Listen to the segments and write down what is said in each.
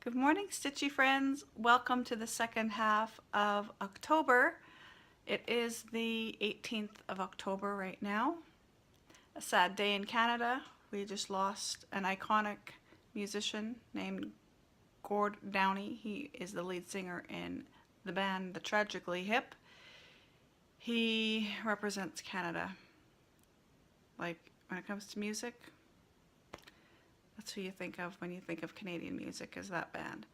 Good morning, Stitchy friends. Welcome to the second half of October. It is the 18th of October right now. A sad day in Canada. We just lost an iconic musician named Gord Downie. He is the lead singer in the band The Tragically Hip. He represents Canada. Like, when it comes to music, that's who you think of when you think of Canadian music, is that band.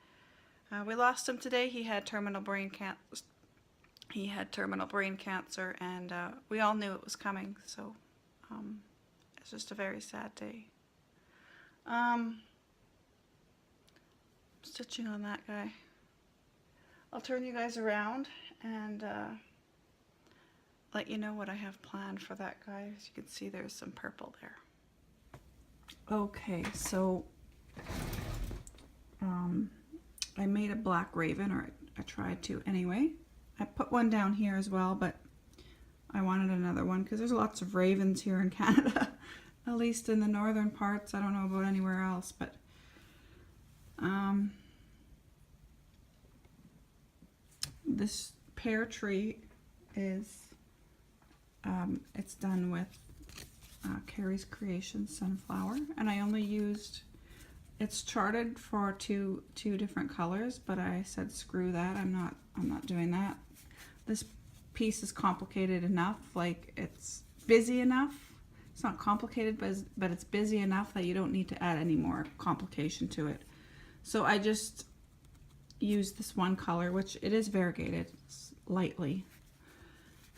We lost him today. He had terminal brain cancer. And we all knew it was coming. So it's just a very sad day. Stitching on that guy. I'll turn you guys around and let you know what I have planned for that guy. As you can see, there's some purple there. Okay, so I made a black raven, or I tried to anyway. I put one down here as well, but I wanted another one because there's lots of ravens here in Canada, at least in the northern parts. I don't know about anywhere else, but this pear tree is it's done with Carrie's Creation Sunflower, and I only used, it's charted for two different colors, but I said screw that. I'm not doing that. This piece is complicated enough, like it's busy enough. It's not complicated, but it's busy enough that you don't need to add any more complication to it. So I just used this one color, which it is variegated lightly,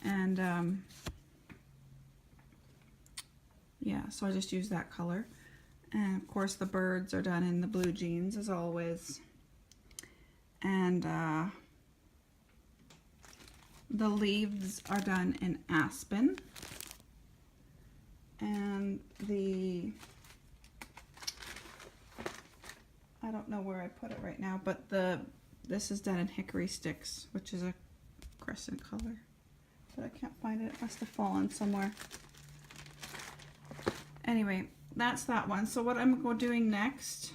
and yeah, so I just used that color. And of course the birds are done in the blue jeans as always. And the leaves are done in aspen. And I don't know where I put it right now, but this is done in hickory sticks, which is a crescent color. But I can't find it. It must have fallen somewhere. Anyway, that's that one. So what I'm doing next,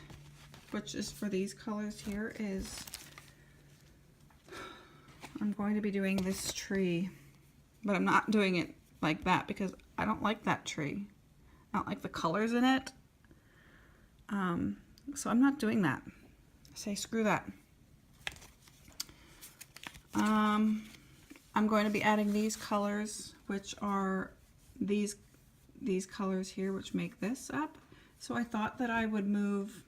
which is for these colors here, is I'm going to be doing this tree, but I'm not doing it like that because I don't like that tree. I don't like the colors in it. So I'm not doing that. I say screw that. I'm going to be adding these colors, which are these colors here, which make this up. So I thought that I would move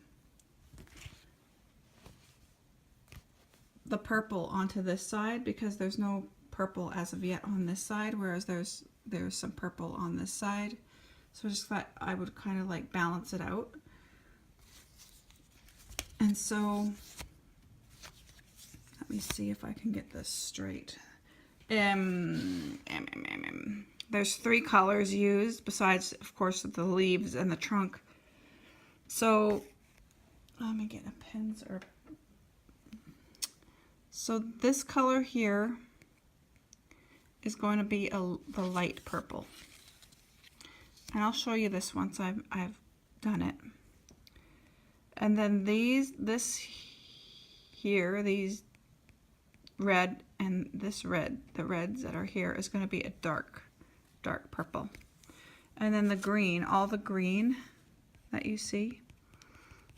the purple onto this side because there's no purple as of yet on this side, whereas there's some purple on this side. So I just thought I would kind of like balance it out. And so let me see if I can get this straight. There's three colors used besides, of course, the leaves and the trunk. So let me get a pencil. So this color here is going to be the light purple, and I'll show you this once I've done it. And then this here, these red and this red, the reds that are here, is going to be a dark purple. And then the green, all the green that you see,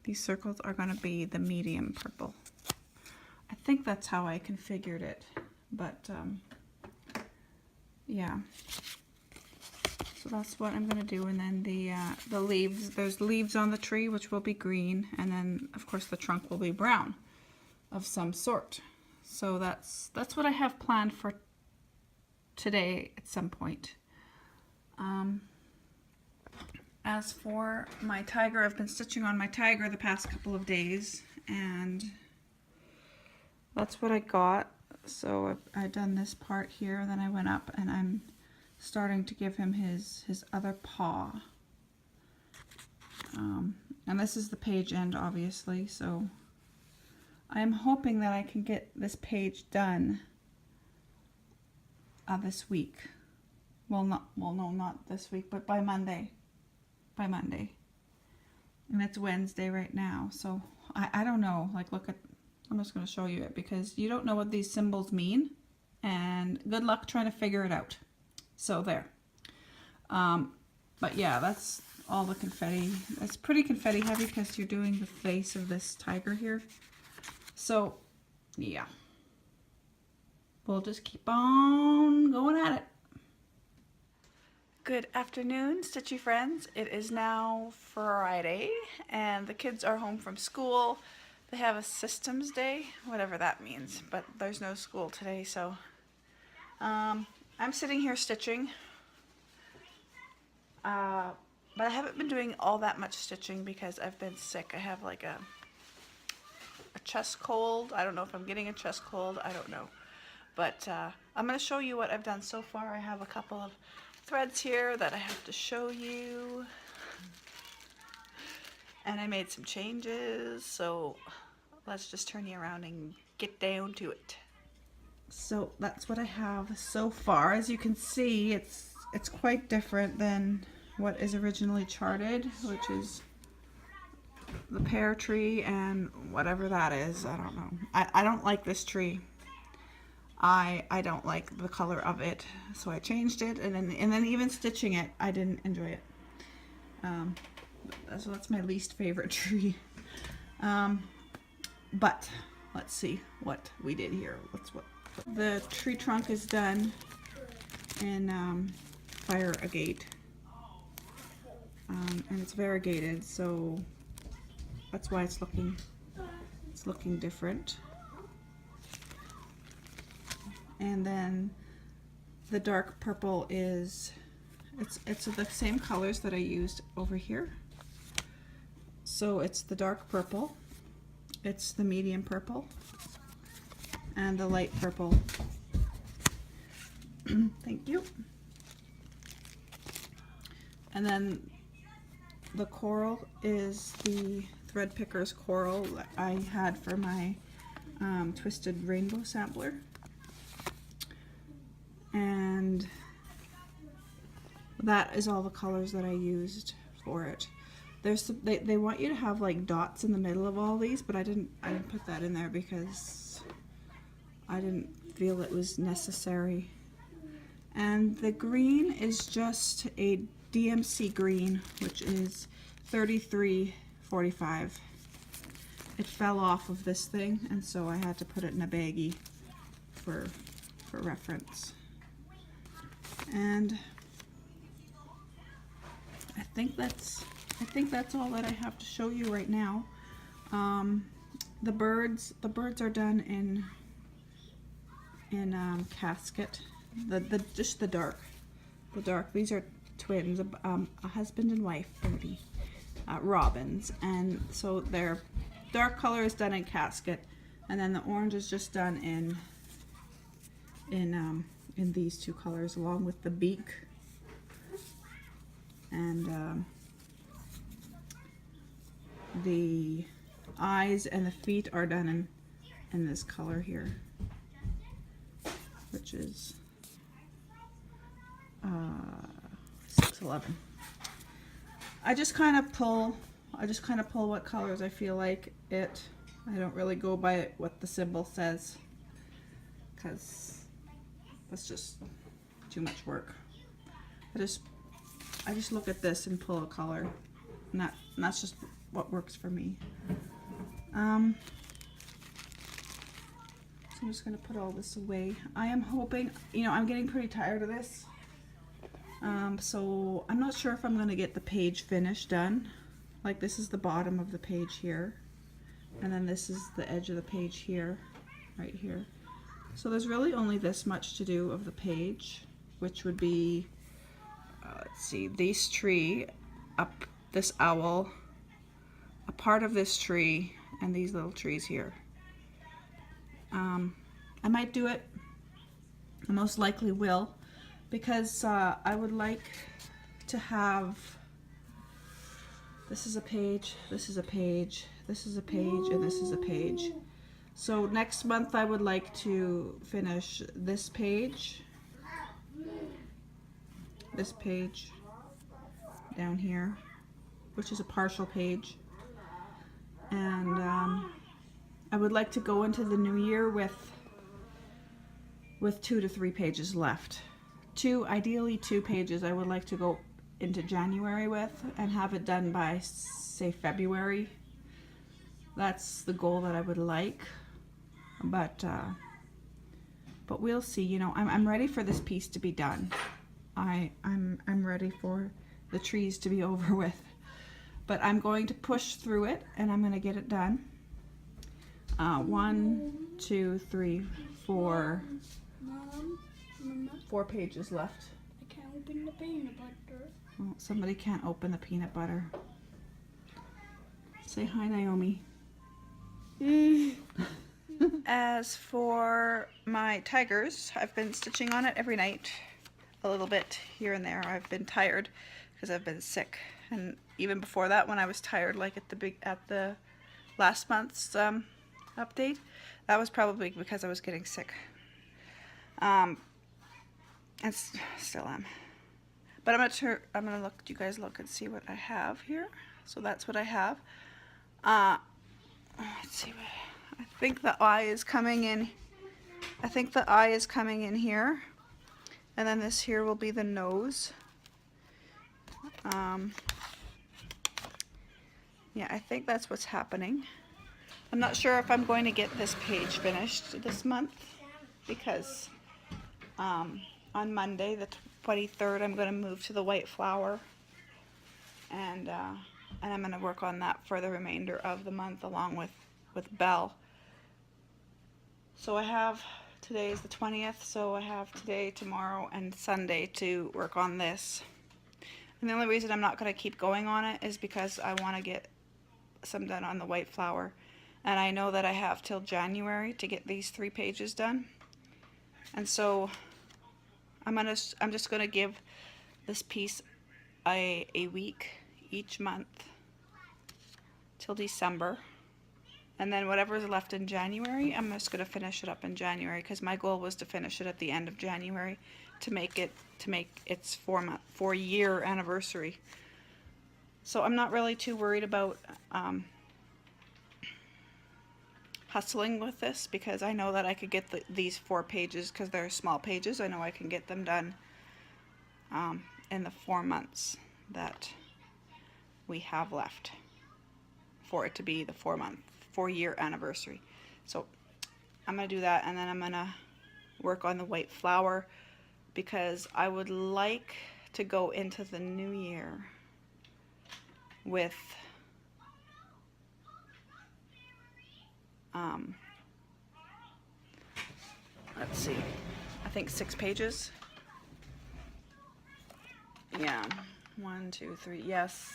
these circles are going to be the medium purple. I think that's how I configured it, but yeah. So that's what I'm going to do. And then the leaves, there's leaves on the tree which will be green, and then of course the trunk will be brown of some sort. So that's what I have planned for today at some point. As for my tiger, I've been stitching on my tiger the past couple of days, and that's what I got. So I've done this part here, then I went up and I'm starting to give him his other paw. And this is the page end, obviously, so I'm hoping that I can get this page done this week. Well, no, not this week, but by Monday. And it's Wednesday right now, so I don't know, like look at, I'm just going to show you it because you don't know what these symbols mean, and good luck trying to figure it out. So there. But yeah, that's all the confetti. It's pretty confetti heavy because you're doing the face of this tiger here. So yeah, we'll just keep on going at it. Good afternoon, Stitchy friends. It is now Friday and the kids are home from school. They have a systems day, whatever that means, but there's no school today, so I'm sitting here stitching. But I haven't been doing all that much stitching because I've been sick. I have like a chest cold. I don't know if I'm getting a chest cold. I don't know. But I'm going to show you what I've done so far. I have a couple of threads here that I have to show you. And I made some changes. So let's just turn you around and get down to it. So that's what I have so far. As you can see, it's quite different than what is originally charted, which is the pear tree and whatever that is. I don't know. I don't like this tree. I don't like the color of it, so I changed it, and then even stitching it, I didn't enjoy it. So that's my least favorite tree. But let's see what we did here. The tree trunk is done in fire agate. And it's variegated, so that's why it's looking different. And then the dark purple is it's the same colors that I used over here. So it's the dark purple, it's the medium purple, and the light purple. Thank you. And then the coral is the thread picker's coral that I had for my twisted rainbow sampler. And that is all the colors that I used for it. They want you to have like dots in the middle of all these, but I didn't put that in there because I didn't feel it was necessary. And the green is just a DMC green, which is 33.45. It fell off of this thing, and so I had to put it in a baggie for reference. And I think that's all that I have to show you right now. The birds are done in casket. Just the dark. These are twins, a husband and wife, birdie, robins, and so their dark color is done in casket, and then the orange is just done in these two colors, along with the beak, and the eyes and the feet are done in this color here, which is 611. I just kind of pull what colors I feel like it. I don't really go by what the symbol says, because that's just too much work. I just look at this and pull a color, and that's just what works for me. So I'm just going to put all this away. I am hoping, I'm getting pretty tired of this. So I'm not sure if I'm going to get the page finish done. Like, this is the bottom of the page here, and then this is the edge of the page here, right here. So there's really only this much to do of the page, which would be, let's see, this tree, up this owl, a part of this tree, and these little trees here. I might do it. I most likely will, because I would like to have, this is a page, this is a page, this is a page, and this is a page. So next month I would like to finish this page down here, which is a partial page, And I would like to go into the new year with 2 to 3 pages left. Ideally 2 pages I would like to go into January with and have it done by, say, February. That's the goal that I would like, but we'll see. You know, I'm ready for this piece to be done. I'm ready for the trees to be over with, but I'm going to push through it and I'm going to get it done. 1, 2, 3, 4. Mom, Mama, 4 pages left. I can't open the peanut butter. Well, somebody can't open the peanut butter. Say hi, Naomi. As for my tigers, I've been stitching on it every night, a little bit here and there. I've been tired because I've been sick, and even before that, when I was tired, like at the last month's update, that was probably because I was getting sick. And still am. But I'm gonna look. You guys look and see what I have here. So that's what I have. Let's see what. I think the eye is coming in. I think the eye is coming in here, and then this here will be the nose. Yeah, I think that's what's happening. I'm not sure if I'm going to get this page finished this month because on Monday, the 23rd, I'm going to move to the white flower, and I'm going to work on that for the remainder of the month along with Belle. So I have, today is the 20th, so I have today, tomorrow, and Sunday to work on this. And the only reason I'm not going to keep going on it is because I want to get some done on the white flower. And I know that I have till January to get these 3 pages done. And so I'm just going to give this piece a week each month till December. And then whatever's left in January, I'm just going to finish it up in January because my goal was to finish it at the end of January to make its 4-year anniversary. So I'm not really too worried about hustling with this because I know that I could get these 4 pages because they're small pages. I know I can get them done in the 4 months that we have left for it to be the 4-year anniversary. So I'm going to do that, and then I'm going to work on the white flower because I would like to go into the new year with let's see, I think 6 pages. Yeah, 1, 2, 3, yes,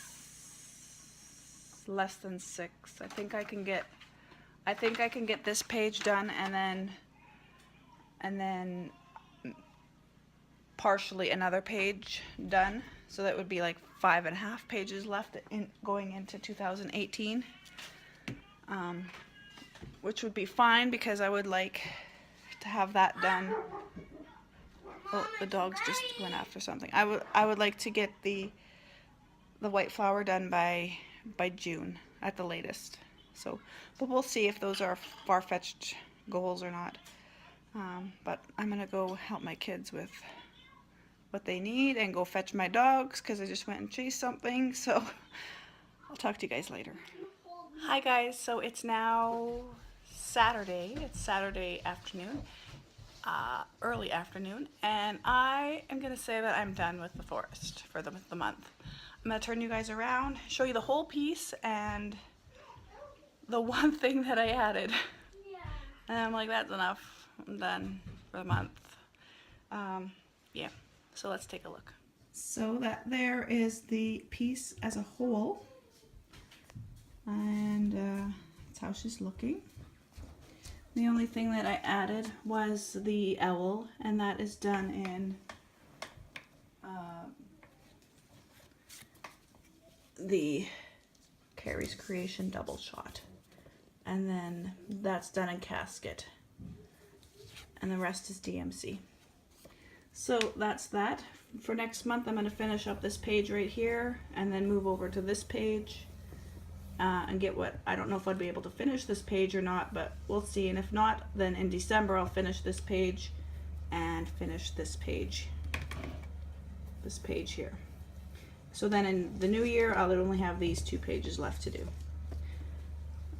less than 6. I think I can get this page done and then partially another page done, so that would be like 5.5 pages left in going into 2018, which would be fine because I would like to have that done. Oh, the dogs just went after something. I would like to get the white flower done by June at the latest. So, but we'll see if those are far-fetched goals or not. But I'm gonna go help my kids with what they need and go fetch my dogs because I just went and chased something. So I'll talk to you guys later. Hi guys, so it's now Saturday. It's Saturday afternoon, early afternoon, and I am gonna say that I'm done with the forest for the month. I'm gonna turn you guys around, show you the whole piece and the one thing that I added. And I'm like, that's enough. I'm done for the month. Yeah, so let's take a look. So that there is the piece as a whole, and that's how she's looking. The only thing that I added was the owl, and that is done in the Carrie's Creation double shot, and then that's done in casket, and the rest is DMC. So that's that. For next month I'm going to finish up this page right here and then move over to this page and get what, I don't know if I'd be able to finish this page or not, but we'll see. And if not, then in December I'll finish this page and finish this page here. So then in the new year I'll only have these 2 pages left to do.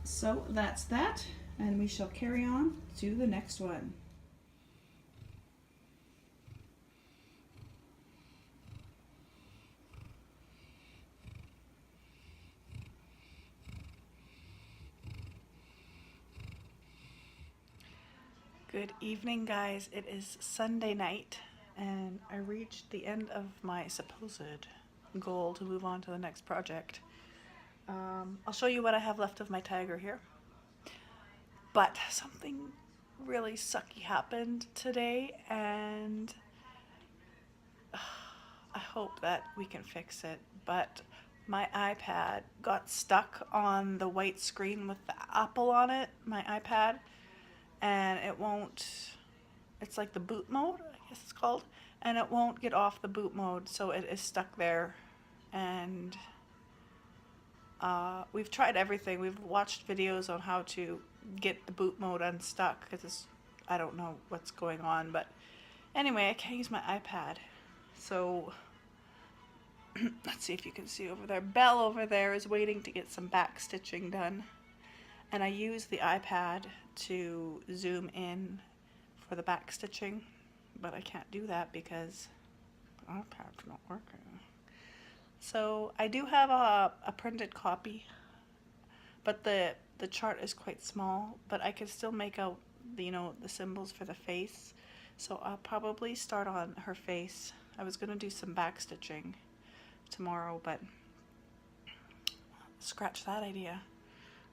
So that's that, and we shall carry on to the next one. Good evening, guys. It is Sunday night, and I reached the end of my supposed goal to move on to the next project. I'll show you what I have left of my tiger here. But something really sucky happened today, and I hope that we can fix it. But my iPad got stuck on the white screen with the apple on it, my iPad. And it won't, it's like the boot mode, I guess it's called, and it won't get off the boot mode, so it is stuck there. And we've tried everything. We've watched videos on how to get the boot mode unstuck, because I don't know what's going on, but anyway, I can't use my iPad. So let's see if you can see over there. Belle over there is waiting to get some back stitching done, and I use the iPad to zoom in for the back stitching, but I can't do that because the iPad's not working. So I do have a printed copy, but the chart is quite small, but I can still make out the symbols for the face. So I'll probably start on her face. I was going to do some back stitching tomorrow, but scratch that idea.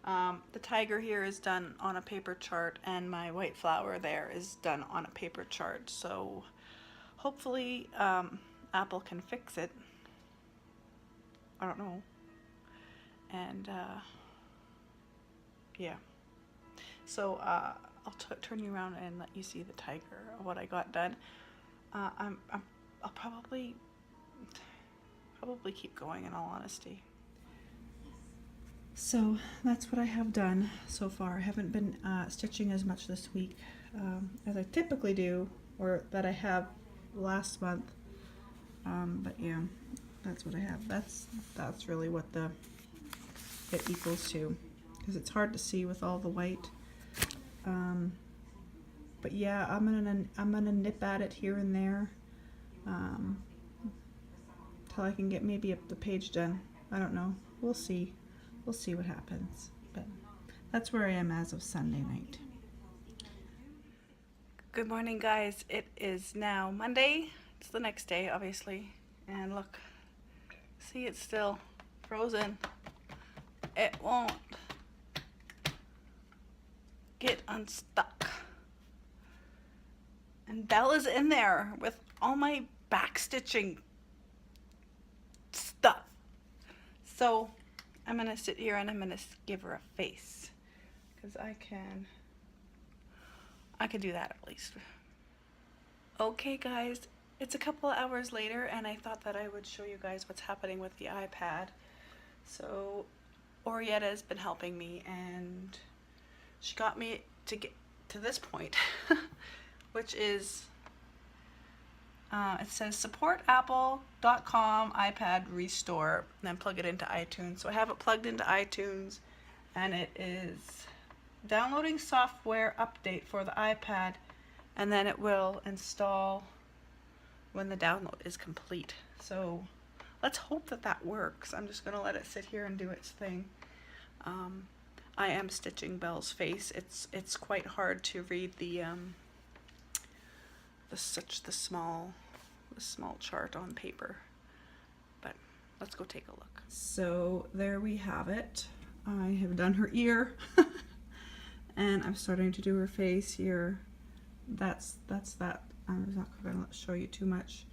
The tiger here is done on a paper chart, and my white flower there is done on a paper chart. So hopefully Apple can fix it. I don't know. And yeah. So I'll turn you around and let you see the tiger, what I got done. I'll probably keep going, in all honesty. So that's what I have done so far. I haven't been stitching as much this week as I typically do, or that I have last month. But yeah, that's what I have. That's really what it equals to, because it's hard to see with all the white. But yeah, I'm gonna nip at it here and there till I can get maybe the page done. I don't know. We'll see. We'll see what happens, but that's where I am as of Sunday night. Good morning, guys. It is now Monday. It's the next day, obviously. And look, see, it's still frozen. It won't get unstuck. And Belle is in there with all my back stitching stuff. So I'm going to sit here and I'm going to give her a face, because I can do that at least. Okay, guys, it's a couple of hours later, and I thought that I would show you guys what's happening with the iPad. So Orietta has been helping me, and she got me to get to this point, which is it says support apple.com iPad restore, and then plug it into iTunes. So I have it plugged into iTunes, and it is downloading software update for the iPad, and then it will install when the download is complete. So let's hope that that works. I'm just going to let it sit here and do its thing. I am stitching Belle's face. It's quite hard to read the small chart on paper, but let's go take a look. So there we have it. I have done her ear and I'm starting to do her face here. That's that. I'm not going to show you too much.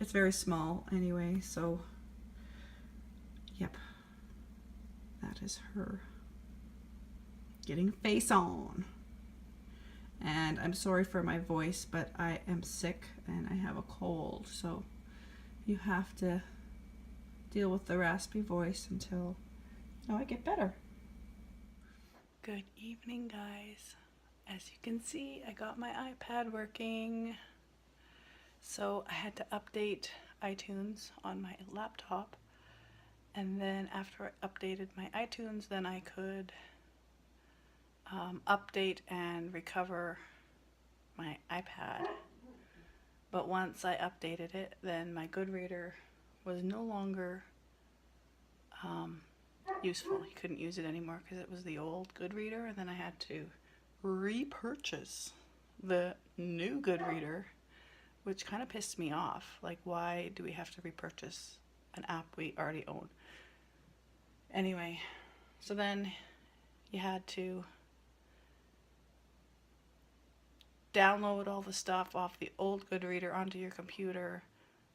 It's very small anyway, so yep, that is her getting face on. And I'm sorry for my voice, but I am sick and I have a cold, so you have to deal with the raspy voice until I get better. Good evening, guys. As you can see, I got my iPad working. So I had to update iTunes on my laptop. And then after I updated my iTunes, then I could update and recover my iPad. But once I updated it, then my Goodreader was no longer useful. You couldn't use it anymore because it was the old Goodreader, and then I had to repurchase the new Goodreader, which kind of pissed me off. Like, why do we have to repurchase an app we already own? Anyway, so then you had to download all the stuff off the old Goodreader onto your computer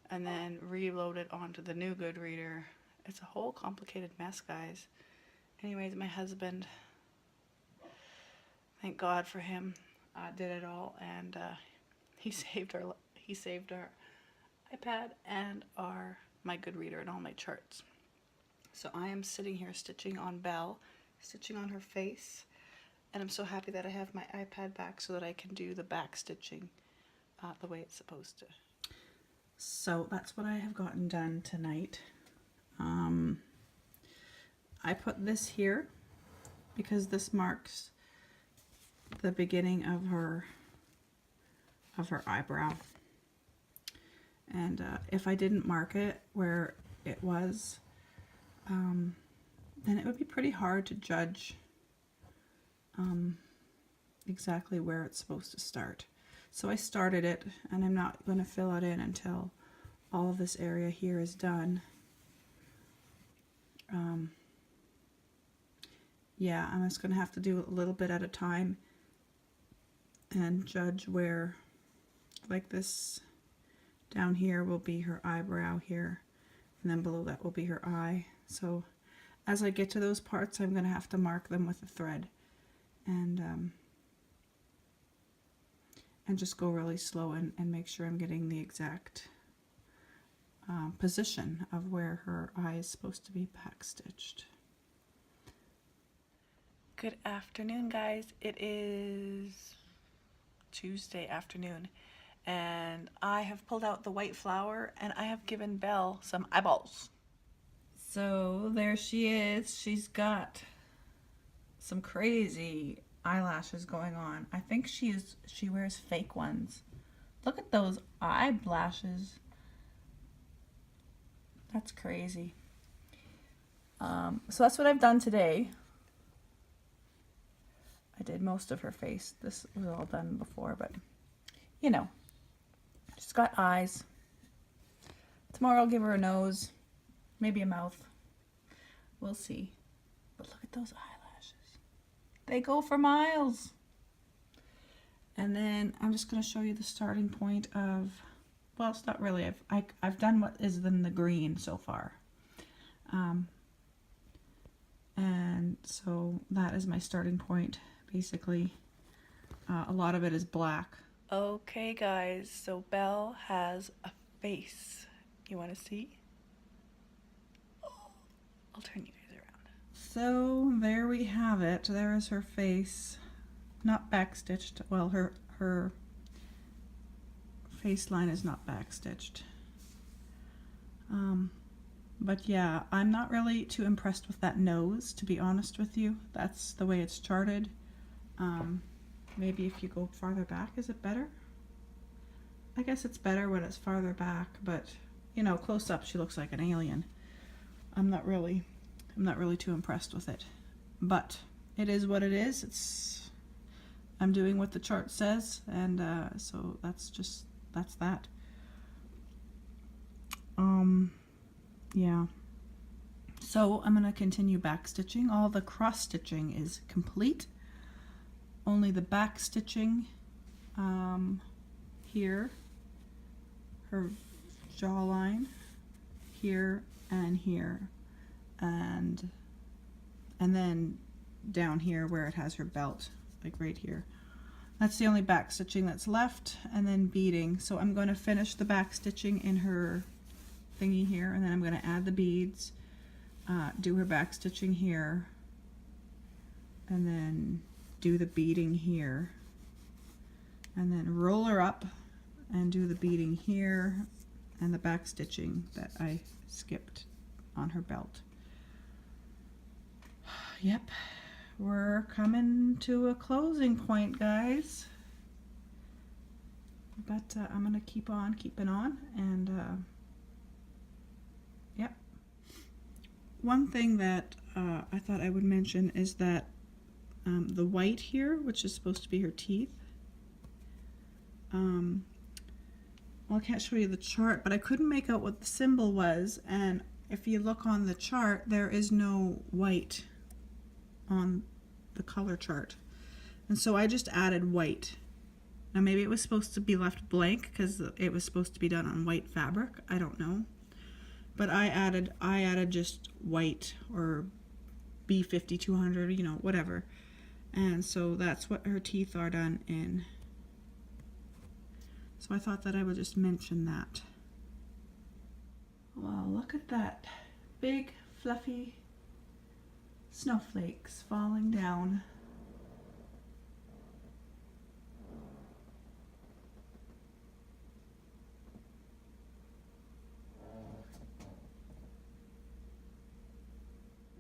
and then reload it onto the new Goodreader. It's a whole complicated mess, guys. Anyways, my husband, thank God for him, did it all, and he saved our iPad and my Goodreader and all my charts. So I am sitting here stitching on Belle, stitching on her face, and I'm so happy that I have my iPad back so that I can do the back stitching the way it's supposed to. So that's what I have gotten done tonight. I put this here because this marks the beginning of her eyebrow. And if I didn't mark it where it was, then it would be pretty hard to judge exactly where it's supposed to start. So I started it, and I'm not going to fill it in until all of this area here is done. Yeah, I'm just going to have to do a little bit at a time and judge where, like this down here will be her eyebrow here, and then below that will be her eye. So as I get to those parts, I'm going to have to mark them with a thread and just go really slow and make sure I'm getting the exact position of where her eye is supposed to be backstitched. Good afternoon, guys. It is Tuesday afternoon, and I have pulled out the white flower and I have given Belle some eyeballs. So there she is. She's got some crazy eyelashes going on. I think she wears fake ones. Look at those eyelashes. That's crazy. So that's what I've done today. I did most of her face. This was all done before, but you know, she's got eyes. Tomorrow I'll give her a nose, maybe a mouth. We'll see. But look at those eyelashes. They go for miles. And then I'm just going to show you the starting point of, well, it's not really. I've done what is in the green so far. And so that is my starting point, basically. A lot of it is black. Okay, guys, so Belle has a face. You want to see? I'll turn you guys around. So there we have it. There is her face. Not backstitched. Well, her face line is not backstitched. But yeah, I'm not really too impressed with that nose, to be honest with you. That's the way it's charted. Maybe if you go farther back, is it better? I guess it's better when it's farther back, but you know, close up she looks like an alien. I'm not really too impressed with it. But it is what it is. I'm doing what the chart says, and so that's that. Yeah. So I'm going to continue back stitching. All the cross stitching is complete. Only the back stitching here, her jawline, here and here, and then down here where it has her belt, like right here. That's the only back stitching that's left, and then beading. So I'm going to finish the back stitching in her thingy here, and then I'm going to add the beads, do her back stitching here, and then do the beading here, and then roll her up and do the beading here and the back stitching that I skipped on her belt. Yep, we're coming to a closing point, guys. But I'm gonna keep on keeping on, and yep. One thing that I thought I would mention is that the white here, which is supposed to be her teeth, well, I can't show you the chart, but I couldn't make out what the symbol was, and if you look on the chart, there is no white on the color chart, and so I just added white. Now maybe it was supposed to be left blank because it was supposed to be done on white fabric, I don't know, but I added just white or B5200, you know, whatever, and so that's what her teeth are done in. So I thought that I would just mention that. Wow, look at that. Big, fluffy snowflakes falling down.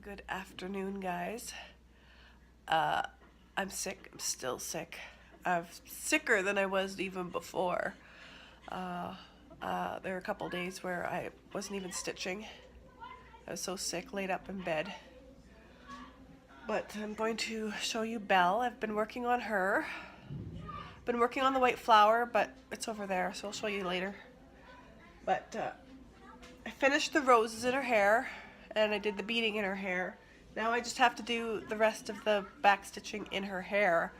Good afternoon, guys. I'm sick. I'm still sick. I'm sicker than I was even before. There were a couple days where I wasn't even stitching. I was so sick, laid up in bed. But I'm going to show you Belle. I've been working on her. Been working on the white flower, but it's over there, so I'll show you later. But I finished the roses in her hair, and I did the beading in her hair. Now I just have to do the rest of the back stitching in her hair.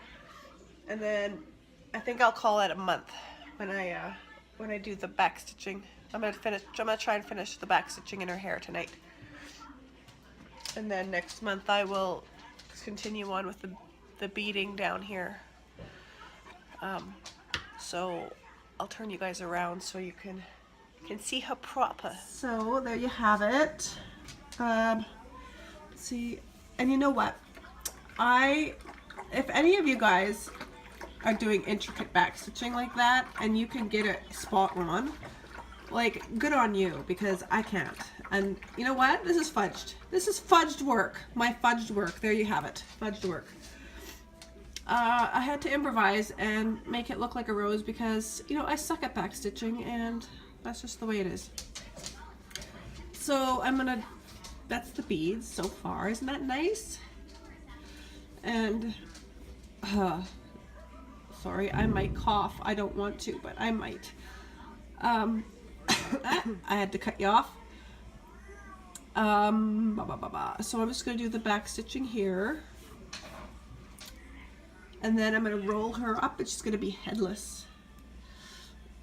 And then I think I'll call it a month when I do the back stitching. I'm gonna try and finish the back stitching in her hair tonight. And then next month I will continue on with the beading down here. So I'll turn you guys around so you can see her proper. So there you have it. See, and you know what? If any of you guys are doing intricate back stitching like that and you can get it spot on, like, good on you, because I can't. And you know what? This is fudged. This is fudged work. My fudged work. There you have it. Fudged work. I had to improvise and make it look like a rose because, you know, I suck at back stitching and that's just the way it is. So that's the beads so far. Isn't that nice? And, sorry, I might cough. I don't want to, but I might. I had to cut you off. So I'm just going to do the back stitching here. And then I'm going to roll her up. It's just going to be headless.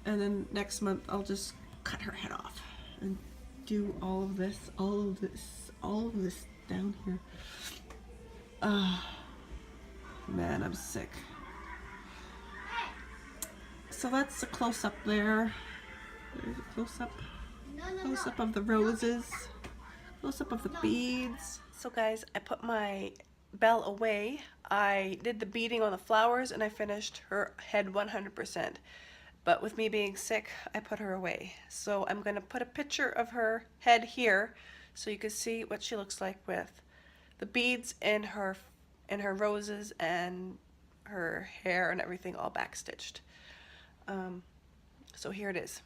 And then next month I'll just cut her head off and do all of this down here. Man, I'm sick. So that's a close-up there. There's a close-up of the roses, close-up of the beads. So guys, I put my Belle away. I did the beading on the flowers and I finished her head 100%. But with me being sick, I put her away. So I'm going to put a picture of her head here so you can see what she looks like with the beads in her roses and her hair and everything all back stitched. So here it is.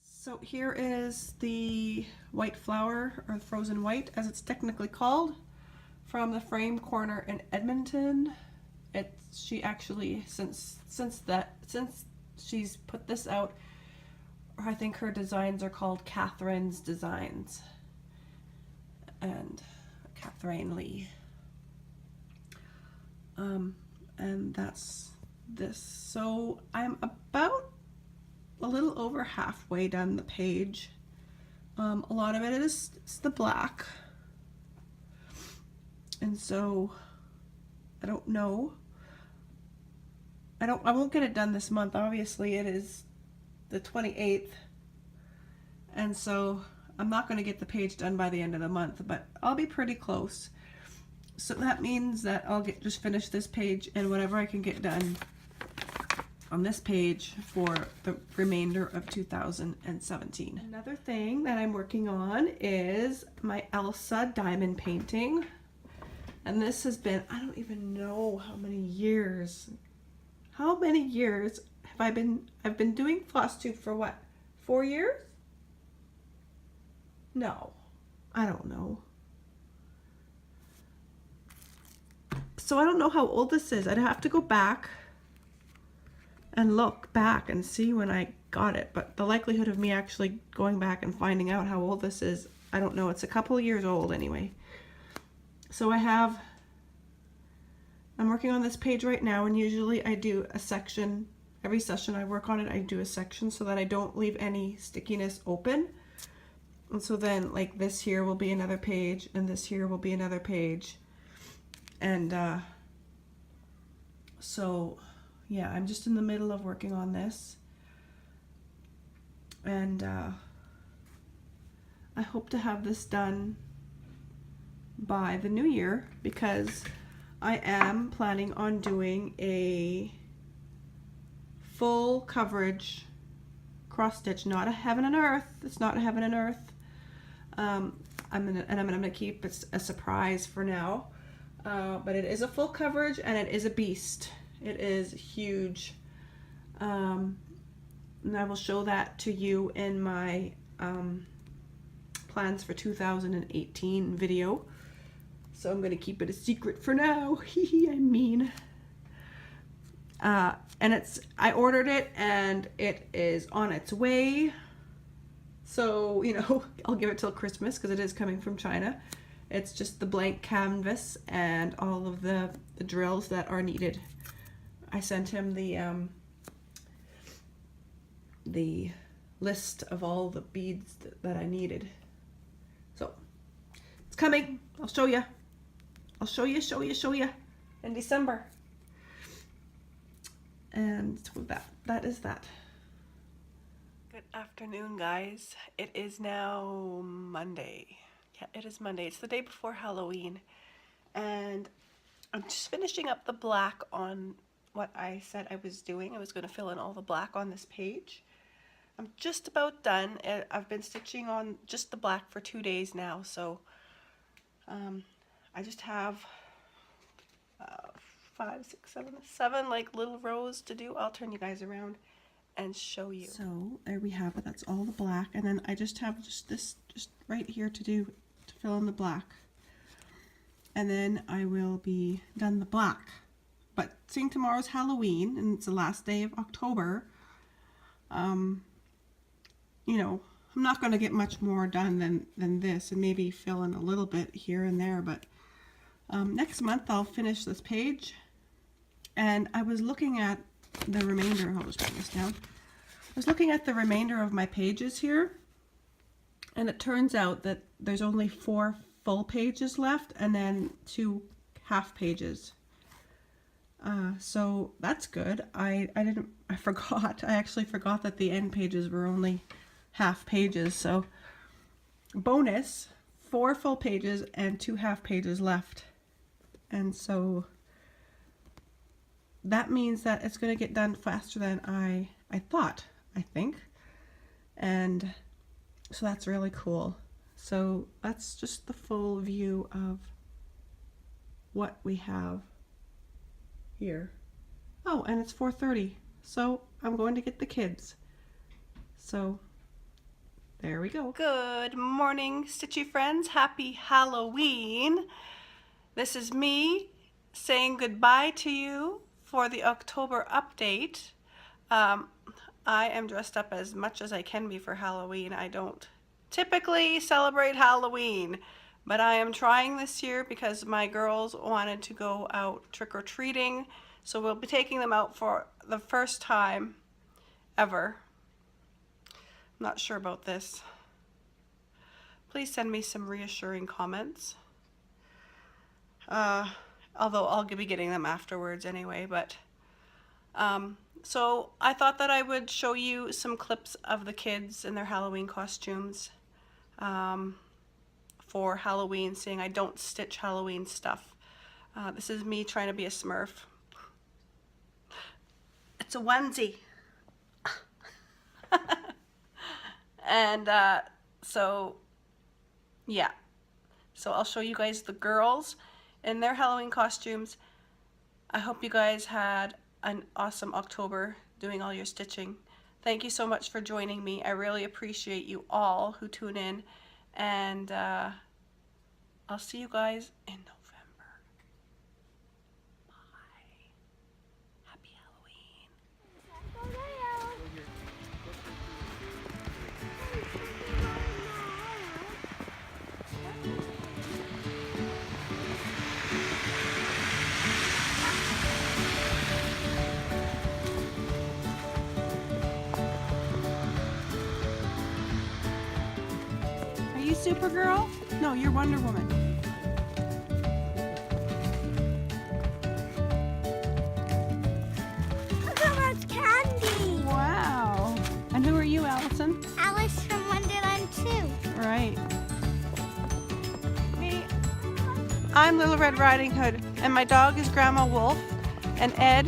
So here is the white flower, or frozen white as it's technically called, from the Frame Corner in Edmonton. She actually, since she's put this out, I think her designs are called Catherine's Designs, and Catherine Lee. And that's this. So I'm about a little over halfway done the page. A lot of it is the black, and so I don't know I won't get it done this month. Obviously it is the 28th, and so I'm not going to get the page done by the end of the month, but I'll be pretty close. So that means that I'll just finish this page and whatever I can get done on this page for the remainder of 2017. Another thing that I'm working on is my Elsa diamond painting. And this has been, I don't even know how many years. How many years have I've been doing floss tube for what? 4 years? No, I don't know. So I don't know how old this is. I'd have to go back and look back and see when I got it. But the likelihood of me actually going back and finding out how old this is, I don't know. It's a couple of years old anyway. So I'm working on this page right now, and usually I do a section. Every session I work on it, I do a section so that I don't leave any stickiness open. And so then like this here will be another page, and this here will be another page. And so yeah, I'm just in the middle of working on this, and I hope to have this done by the new year, because I am planning on doing a full coverage cross stitch, not a heaven and earth. It's not a heaven and earth. I'm gonna keep it a surprise for now. But it is a full coverage, and it is a beast. It is huge. And I will show that to you in my plans for 2018 video. So I'm going to keep it a secret for now. I'm mean. And I ordered it, and it is on its way. So, you know, I'll give it till Christmas because it is coming from China. It's just the blank canvas and all of the drills that are needed. I sent him the list of all the beads that I needed. So it's coming. I'll show you. I'll show you in December. And so that is that. Good afternoon, guys. It is now Monday. Yeah, it is Monday. It's the day before Halloween, and I'm just finishing up the black on what I said I was doing. I was going to fill in all the black on this page. I'm just about done. I've been stitching on just the black for 2 days now, so I just have 5, 6, 7 like little rows to do. I'll turn you guys around and show you. So there we have it. That's all the black, and then I just have this right here to do, to fill in the black, and then I will be done the black. But seeing tomorrow's Halloween and it's the last day of October, you know, I'm not going to get much more done than this, and maybe fill in a little bit here and there. But next month I'll finish this page, and I was looking at the remainder. I'll just put this down. I was looking at the remainder of my pages here, and it turns out that there's only 4 full pages left, and then 2 half pages. So that's good. I forgot. I actually forgot that the end pages were only half pages. So bonus, 4 full pages and 2 half pages left. And so that means that it's going to get done faster than I thought, I think. And so that's really cool. So that's just the full view of what we have here. Oh, and it's 4:30, so I'm going to get the kids. So there we go. Good morning, Stitchy friends. Happy Halloween. This is me saying goodbye to you for the October update. I am dressed up as much as I can be for Halloween. I don't typically celebrate Halloween, but I am trying this year because my girls wanted to go out trick-or-treating, so we'll be taking them out for the first time ever. I'm not sure about this. Please send me some reassuring comments. Although I'll be getting them afterwards anyway, but So I thought that I would show you some clips of the kids in their Halloween costumes for Halloween, seeing I don't stitch Halloween stuff. This is me trying to be a Smurf. It's a onesie. And so yeah, so I'll show you guys the girls in their Halloween costumes. I hope you guys had an awesome October doing all your stitching. Thank you so much for joining me. I really appreciate you all who tune in, and I'll see you guys in November. Bye. Happy Halloween. Are you Supergirl? No, you're Wonder Woman. Look how much candy. Wow. And who are you, Allison? Alice from Wonderland 2. Right. Me, I'm Little Red Riding Hood, and my dog is Grandma Wolf, and Ed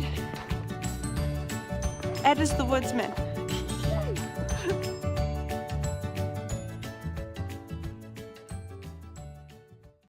is the woodsman.